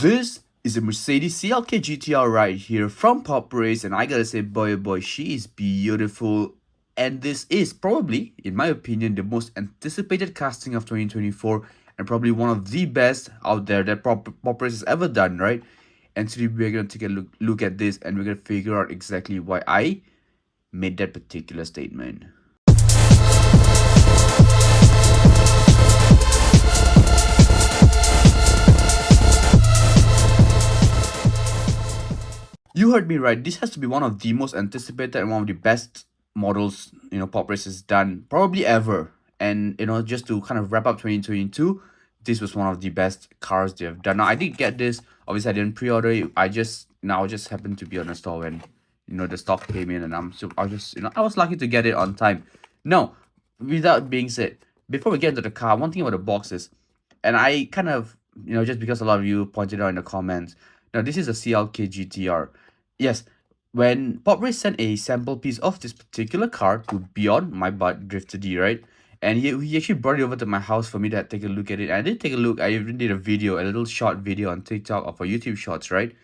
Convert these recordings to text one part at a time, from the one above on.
This is a Mercedes CLK-GTR right here from PopRace, and I gotta say, boy oh boy, she is beautiful. And this is probably, in my opinion, the most anticipated casting of 2024, and probably one of the best out there that PopRace has ever done, right? And today we're gonna take a look at this, and we're gonna figure out exactly why I made that particular statement. You heard me right. This has to be one of the most anticipated and one of the best models, PopRace has done probably ever. And just to kind of wrap up 2022, this was one of the best cars they have done. Now I did get this. Obviously, I didn't pre-order it. I just happened to be on the store when the stock came in, and I was lucky to get it on time. Now, without being said, before we get into the car, one thing about the box is, and I kind of just because a lot of you pointed out in the comments. Now, this is a CLK GTR. Yes, when PopRace sent a sample piece of this particular car to Beyond My Butt Drifter D, right? And he actually brought it over to my house for me to take a look at it. And I did take a look. I even did a little short video on TikTok or for YouTube Shorts, right?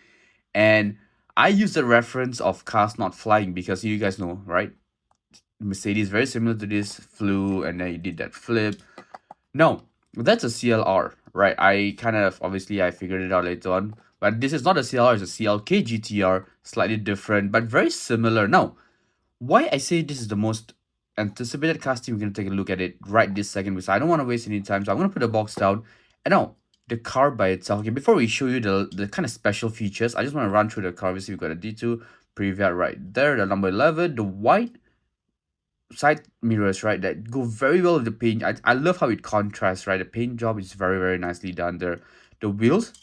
And I used the reference of cars not flying because you guys know, right? Mercedes very similar to this, flew, and then he did that flip. No, that's a CLR, right? I figured it out later on. But this is not a CLR, it's a CLK GTR, slightly different, but very similar. Now, why I say this is the most anticipated casting, we're going to take a look at it right this second, because I don't want to waste any time. So I'm going to put the box down. And now, the car by itself. Okay, before we show you the kind of special features, I just want to run through the car. Obviously, we've got a D2 preview right there, the number 11, the white side mirrors, right, that go very well with the paint. I love how it contrasts, right? The paint job is very, very nicely done there. The wheels,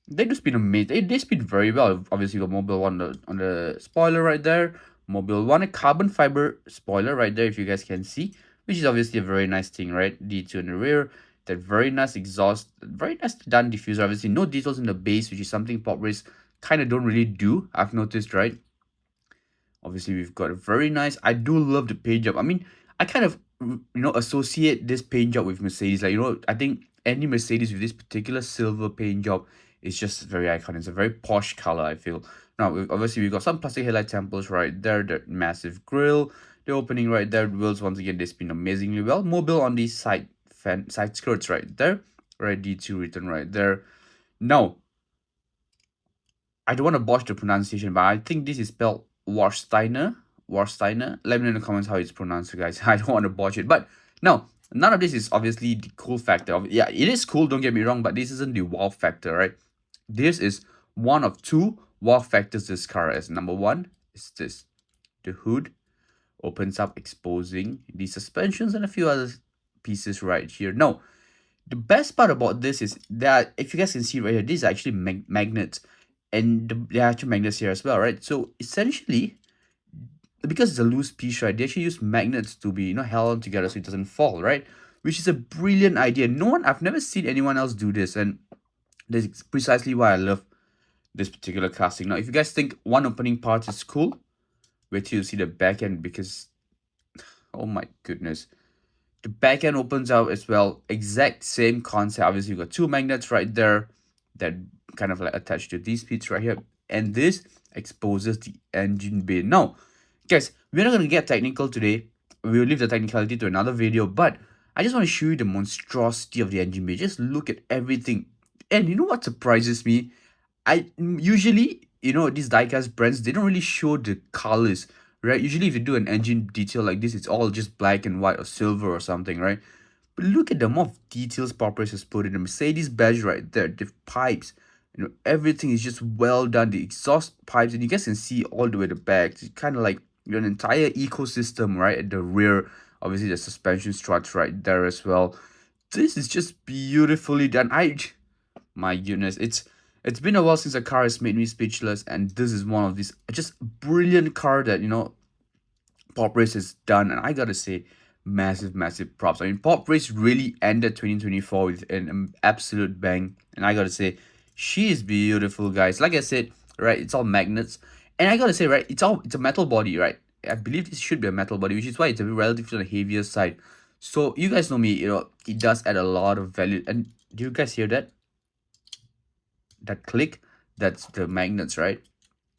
they just spin amazing. They spin very well. Obviously, you got Mobile 1 on the spoiler right there. Mobile 1, a carbon fiber spoiler right there, if you guys can see, which is obviously a very nice thing, right? D2 in the rear, that very nice exhaust, very nice done diffuser. Obviously, no details in the base, which is something PopRace kind of don't really do, I've noticed, right? Obviously, we've got a very nice. I do love the paint job. I mean, I kind of associate this paint job with Mercedes. Like, I think any Mercedes with this particular silver paint job is just very iconic. It's a very posh color, I feel. Now, obviously, we've got some plastic headlight temples right there. The massive grille, the opening right there. Wheels, once again, they spin amazingly well. Mobile on these side skirts right there. Right, D2 written right there. Now, I don't want to botch the pronunciation, but I think this is spelled Warsteiner. Let me know in the comments how it's pronounced, guys. I don't want to botch it. But no, none of this is obviously the cool factor. Yeah, it is cool, don't get me wrong, but this isn't the wow factor, right? This is one of two wow factors this car has. Number one is this. The hood opens up, exposing the suspensions and a few other pieces right here. Now, the best part about this is that, if you guys can see right here, these are actually magnets. And there are actually magnets here as well, right? So essentially, because it's a loose piece, right, they actually use magnets to be held on together so it doesn't fall, right? Which is a brilliant idea. I've never seen anyone else do this, and that's precisely why I love this particular casting. Now, if you guys think one opening part is cool, wait till you see the back end, because oh my goodness, the back end opens out as well. Exact same concept. Obviously, you've got two magnets right there that kind of like attached to these bits right here, and this exposes the engine bay. Now, guys, we're not going to get technical today. We'll leave the technicality to another video, but I just want to show you the monstrosity of the engine bay. Just look at everything. And you know what surprises me? I usually, these diecast brands, they don't really show the colors, right? Usually if you do an engine detail like this, it's all just black and white or silver or something, right? But look at the amount of details PopRace has put in. The Mercedes badge right there, the pipes, everything is just well done. The exhaust pipes, and you guys can see all the way the back. It's kind of like an entire ecosystem right at the rear. Obviously, the suspension struts right there as well. This is just beautifully done. My goodness, it's been a while since a car has made me speechless, and this is one of these just brilliant car that PopRace has done, and I gotta say, massive props. I mean, PopRace really ended 2024 with an absolute bang, and I gotta say, she is beautiful, guys. Like I said, right, it's all magnets, and I gotta say, right, it's a metal body, right? I believe this should be a metal body, which is why it's a relatively on the heavier side. So you guys know me, it does add a lot of value. And do you guys hear that? that click, that's the magnets, right?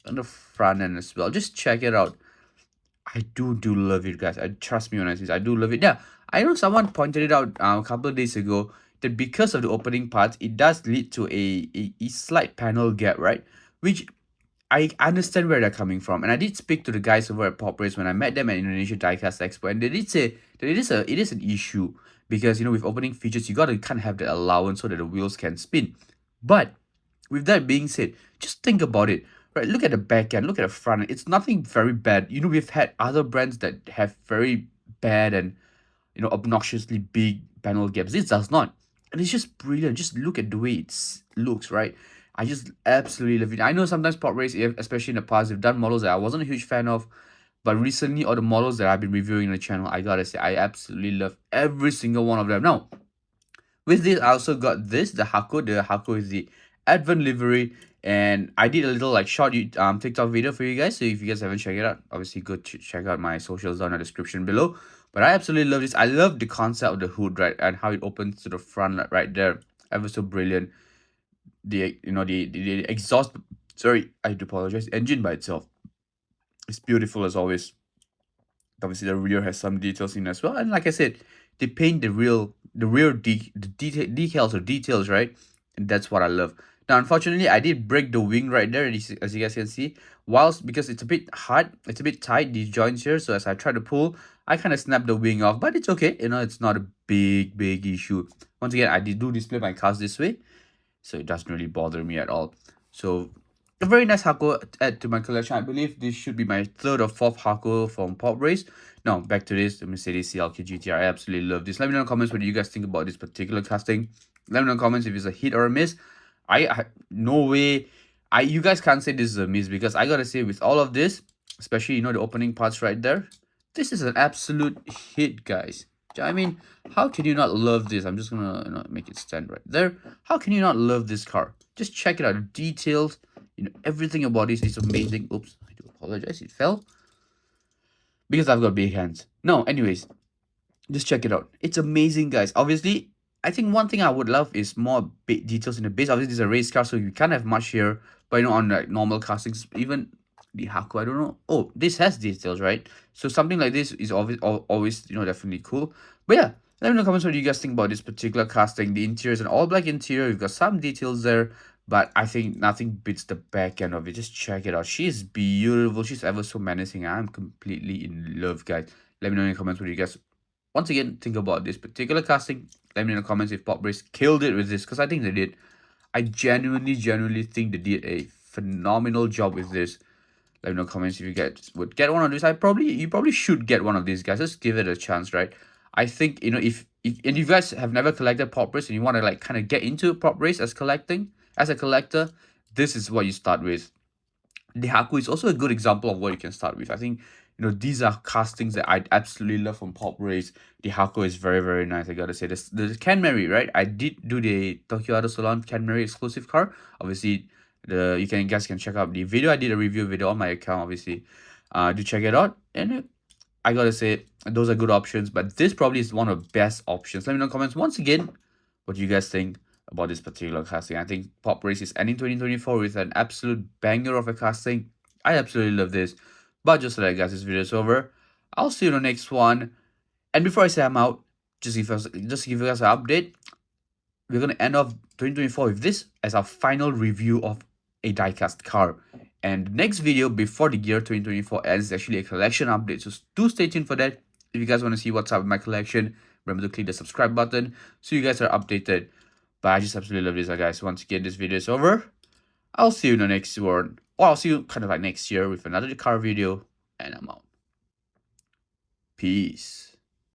On the front end as well. Just check it out. I do love it, guys. I trust me when I say this, I do love it. Yeah, I know someone pointed it out a couple of days ago that because of the opening parts, it does lead to a slight panel gap, right? Which I understand where they're coming from, and I did speak to the guys over at PopRace when I met them at Indonesia Diecast Expo, and they did say that it is an issue because with opening features you gotta kind of have the allowance so that the wheels can spin. But with that being said, just think about it, right? Look at the back end, look at the front end. It's nothing very bad. We've had other brands that have very bad and obnoxiously big panel gaps. This does not. And it's just brilliant. Just look at the way it looks, right? I just absolutely love it. I know sometimes Pop Race, especially in the past, they've done models that I wasn't a huge fan of. But recently, all the models that I've been reviewing on the channel, I gotta say, I absolutely love every single one of them. Now, with this, I also got this, the Hako. The Hako is the Advent livery. And I did a little short TikTok video for you guys. So if you guys haven't checked it out, obviously go check out my socials down in the description below. But I absolutely love this. I love the concept of the hood, right? And how it opens to the front right there. Ever so brilliant. The exhaust, sorry, I do apologize. Engine by itself is beautiful as always. Obviously, the rear has some details in as well. And like I said, they paint the rear decals or details, right? And that's what I love. Now, unfortunately, I did break the wing right there, as you guys can see. Whilst, because it's a bit hard, it's a bit tight, these joints here. So as I try to pull, I kind of snapped the wing off. But it's okay. It's not a big issue. Once again, I do display my cars this way, so it doesn't really bother me at all. So a very nice Hako to add to my collection. I believe this should be my third or fourth Hako from PopRace. Now, back to this, the Mercedes CLK-GTR. I absolutely love this. Let me know in the comments what you guys think about this particular casting. Let me know in the comments if it's a hit or a miss. No way. You guys can't say this is a miss, because I gotta say, with all of this, especially the opening parts right there, this is an absolute hit, guys. I mean, how can you not love this? I'm just gonna make it stand right there. How can you not love this car? Just check it out. The details, everything about this is amazing. Oops, I do apologize. It fell because I've got big hands. No, anyways, just check it out. It's amazing, guys. Obviously, I think one thing I would love is more details in the base. Obviously, this is a race car, so you can't have much here. But on normal castings, even the Hako, I don't know. Oh, this has details, right? So something like this is always definitely cool. But yeah, let me know in the comments what you guys think about this particular casting. The interior is an all black interior. You've got some details there, but I think nothing beats the back end of it. Just check it out. She is beautiful. She's ever so menacing. I'm completely in love, guys. Let me know in the comments what you guys once again think about this particular casting. Let me know in the comments if PopRace killed it with this, because I think they did. I genuinely think they did a phenomenal job with this. Let me know in the comments if you would get one of these. You probably should get one of these, guys. Just give it a chance, right? I think if you guys have never collected PopRace and you want to kind of get into PopRace as a collector, this is what you start with. The Haku is also a good example of what you can start with. I think these are castings that I absolutely love from PopRace. The Haku is very nice. I gotta say this. The Canmary, right? I did do the Tokyo Auto Salon Canmary exclusive car. Obviously, you guys can check out the video. I did a review video on my account. Obviously, do check it out. And I gotta say those are good options. But this probably is one of the best options. Let me know in the comments once again what you guys think about this particular casting. I think PopRace is ending 2024 with an absolute banger of a casting. I absolutely love this. But just so that, guys, this video is over. I'll see you in the next one. And before I say I'm out, just give you guys an update. We're gonna end off 2024 with this as our final review of a diecast car. And the next video before the year 2024 ends is actually a collection update. So do stay tuned for that. If you guys want to see what's up with my collection, remember to click the subscribe button so you guys are updated. But I just absolutely love this, guys. Once again, this video is over. I'll see you in the next one. Or I'll see you kind of next year with another car video. And I'm out. Peace.